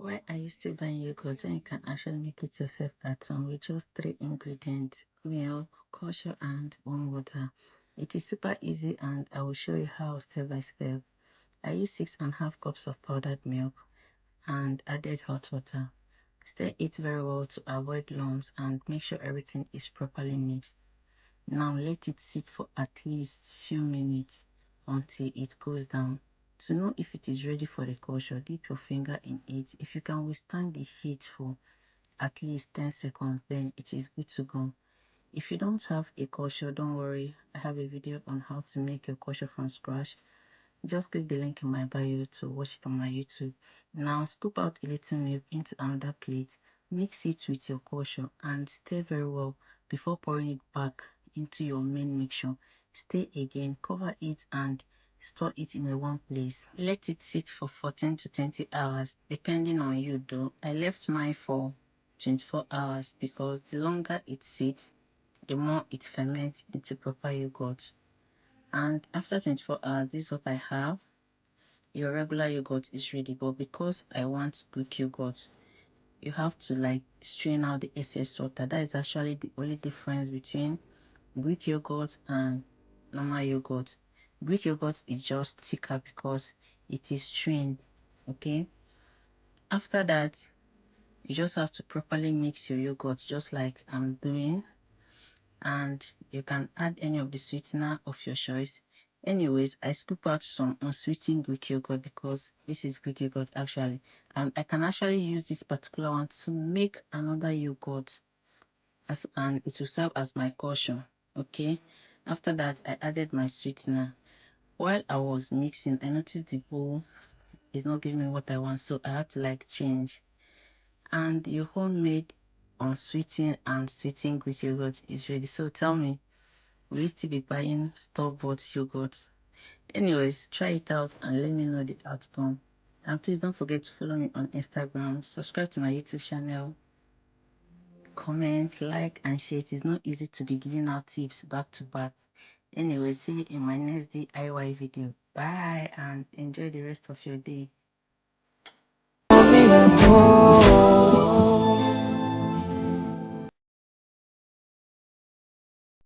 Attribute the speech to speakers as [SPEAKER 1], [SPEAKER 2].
[SPEAKER 1] Why are you still buying yogurt when you can actually make it yourself at home with just 3 ingredients: milk, kosher, and warm water? It is super easy and I will show you how step by step. I use 6.5 cups of powdered milk and added hot water. Stir it very well to avoid lumps and make sure everything is properly mixed. Now let it sit for at least few minutes until it cools down. To know if it is ready for the kosher, dip your finger in it. If you can withstand the heat for at least 10 seconds, then it is good to go. If you don't have a kosher, don't worry. I have a video on how to make your kosher from scratch. Just click the link in my bio to watch it on my YouTube. Now scoop out a little milk into another plate. Mix it with your kosher and stir very well before pouring it back into your main mixture. Stir again, cover it and store it in a warm place. Let it sit for 14 to 20 hours depending on you though. I left mine for 24 hours because the longer it sits, the more it ferments into proper yogurt. And after 24 hours, this is what I have. Your regular yogurt is ready, but because I want Greek yogurt, you have to like strain out the excess water. That is actually the only difference between Greek yogurt and normal yogurt. Greek yogurt is just thicker because it is strained. Okay. After that, you just have to properly mix your yogurt just like I'm doing, and you can add any of the sweetener of your choice. Anyways, I scoop out some unsweetened Greek yogurt because this is Greek yogurt actually, and I can actually use this particular one to make another yogurt and it will serve as my caution. Okay, after that I added my sweetener. While I was mixing, I noticed the bowl is not giving me what I want, so I had to like change. And your homemade unsweetened and sweetened Greek yogurt is ready. So tell me, will you still be buying store-bought yogurt? Anyways, try it out and let me know the outcome. And please don't forget to follow me on Instagram, subscribe to my YouTube channel, comment, like, and share. It is not easy to be giving out tips back to back. Anyway, see you in my next DIY video. Bye and enjoy the rest of your day.